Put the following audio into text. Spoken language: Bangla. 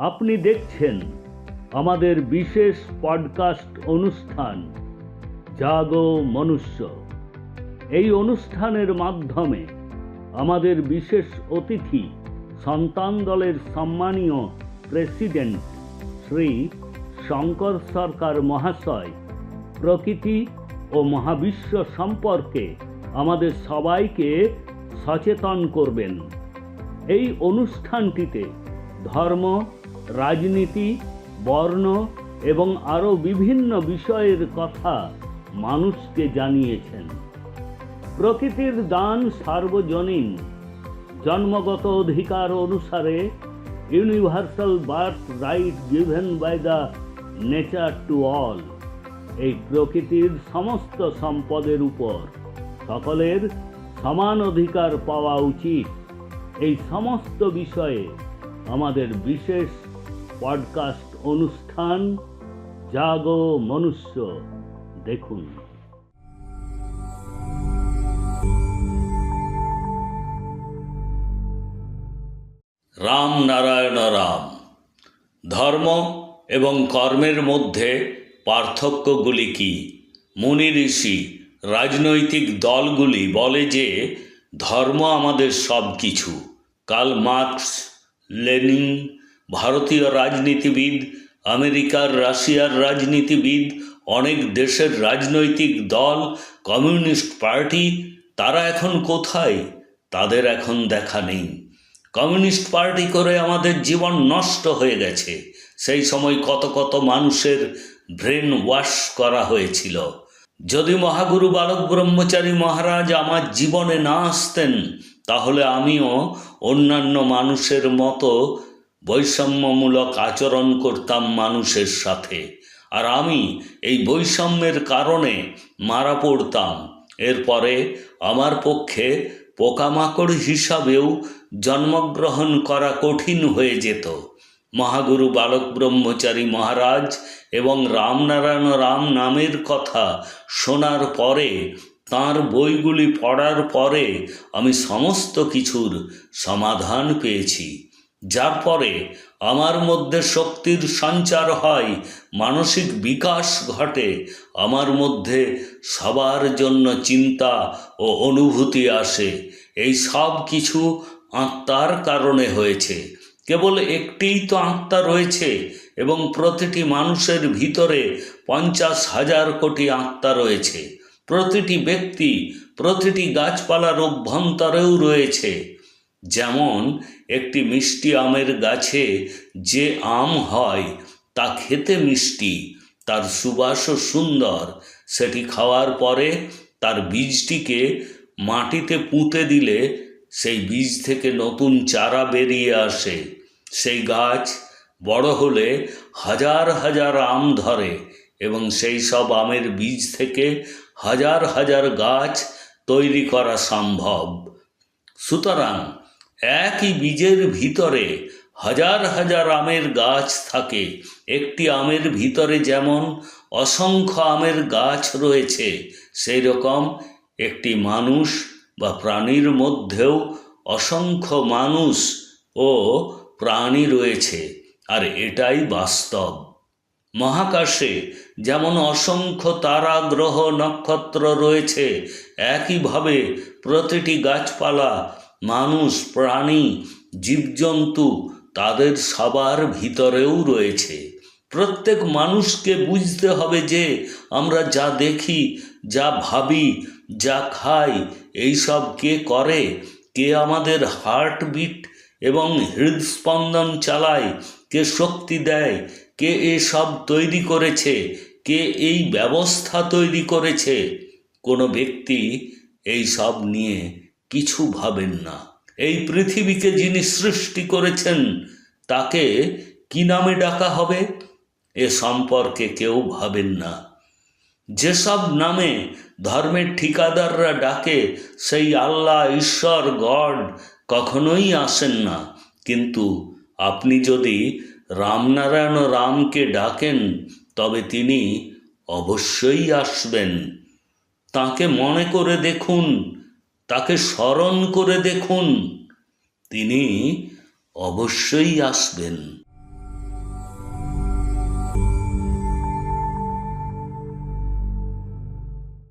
আপনি দেখছেন আমাদের বিশেষ পডকাস্ট অনুষ্ঠান জাগো মনুষ্য। এই অনুষ্ঠানের মাধ্যমে আমাদের বিশেষ অতিথি সন্তান দলের সম্মানীয় প্রেসিডেন্ট শ্রী শঙ্কর সরকার মহাশয় প্রকৃতি ও মহাবিশ্ব সম্পর্কে আমাদের সবাইকে সচেতন করবেন। এই অনুষ্ঠানটিতে ধর্ম, রাজনীতি, বর্ণ এবং আরও বিভিন্ন বিষয়ের কথা মানুষকে জানিয়েছেন। প্রকৃতির দান সার্বজনীন, জন্মগত অধিকার অনুসারে universal birth right given by the nature to all. এই প্রকৃতির সমস্ত সম্পদের উপর সকলের সমান অধিকার পাওয়া উচিত। এই সমস্ত বিষয়ে আমাদের বিশেষ পডকাস্ট অনুষ্ঠান জাগো মনুষ্য দেখুন। রাম নারায়ণ রাম। ধর্ম এবং কর্মের মধ্যে পার্থক্যগুলি কি? মুনি ঋষি, রাজনৈতিক দলগুলি বলে যে ধর্ম আমাদের সব কিছু। কার্ল মার্কস, লেনিন, ভারতীয় রাজনীতিবিদ, আমেরিকার রাশিয়ার রাজনীতিবিদ, অনেক দেশের রাজনৈতিক দল, কমিউনিস্ট পার্টি, তারা এখন কোথায়? তাদের এখন দেখা নেই। কমিউনিস্ট পার্টি করে আমাদের জীবন নষ্ট হয়ে গেছে। সেই সময় কত কত মানুষের ব্রেন ওয়াশ করা হয়েছিল। যদি মহাগুরু বালক ব্রহ্মচারী মহারাজ আমার জীবনে না আসতেন, তাহলে আমিও অন্যান্য মানুষের মতো বৈষম্যমূলক আচরণ করতাম মানুষের সাথে, আর আমি এই বৈষম্যের কারণে মারা পড়তাম। এরপরে আমার পক্ষে পোকামাকড় হিসাবেও জন্মগ্রহণ করা কঠিন হয়ে যেত। মহাগুরু বালক ব্রহ্মচারী মহারাজ এবং রামনারায়ণ রাম নামের কথা শোনার পরে, তাঁর বইগুলি পড়ার পরে আমি সমস্ত কিছুর সমাধান পেয়েছি, যার পরে আমার মধ্যে শক্তির সঞ্চার হয়, মানসিক বিকাশ ঘটে, আমার মধ্যে সবার জন্য চিন্তা ও অনুভূতি আসে। এই সব কিছু আত্মার কারণে হয়েছে। কেবল একটিই তো আত্মা রয়েছে এবং প্রতিটি মানুষের ভিতরে 50,000 কোটি আত্মা রয়েছে। প্রতিটি ব্যক্তি, প্রতিটি গাছপালার অভ্যন্তরেও রয়েছে। যেমন একটি মিষ্টি আমের গাছে যে আম হয় তা খেতে মিষ্টি, তার সুবাসও সুন্দর। সেটি খাওয়ার পরে তার বীজটিকে মাটিতে পুঁতে দিলে সেই বীজ থেকে নতুন চারা বেরিয়ে আসে। সেই গাছ বড় হলে হাজার হাজার আম ধরে এবং সেই সব আমের বীজ থেকে হাজার হাজার গাছ তৈরি করা সম্ভব। সুতরাং একই বীজের ভিতরে হাজার হাজার আমের গাছ থাকে। একটি আমের ভিতরে যেমন অসংখ্য আমের গাছ রয়েছে, সেই রকম একটি মানুষ বা প্রাণীর মধ্যেও অসংখ্য মানুষ ও প্রাণী রয়েছে, আর এটাই বাস্তব। মহাকাশে যেমন অসংখ্য তারা, গ্রহ, নক্ষত্র রয়েছে, একইভাবে প্রতিটি গাছপালা, মানুষ, প্রাণী, জীবজন্তু, তাদের সবার ভিতরেও রয়েছে। প্রত্যেক মানুষকে বুঝতে হবে যে আমরা যা দেখি, যা ভাবি, যা খাই, এইসব কে করে? কে আমাদের হার্টবিট এবং হৃদস্পন্দন চালায়? কে শক্তি দেয়? কে এসব তৈরি করেছে? কে এই ব্যবস্থা তৈরি করেছে? কোনো ব্যক্তি এই সব নিয়ে কিছু ভাবেন না। এই পৃথিবীকে যিনি সৃষ্টি করেছেন তাকে কি নামে ডাকা হবে এ সম্পর্কে কেউ ভাবেন না। যেসব নামে ধর্মের ঠিকাদাররা ডাকে, সেই আল্লাহ, ঈশ্বর, গড কখনোই আসেন না। কিন্তু আপনি যদি রামনারায়ণ রামকে ডাকেন, তবে তিনি অবশ্যই আসবেন। তাকে মনে করে দেখুন, তাকে স্মরণ করে দেখুন, তিনি অবশ্যই আসবেন।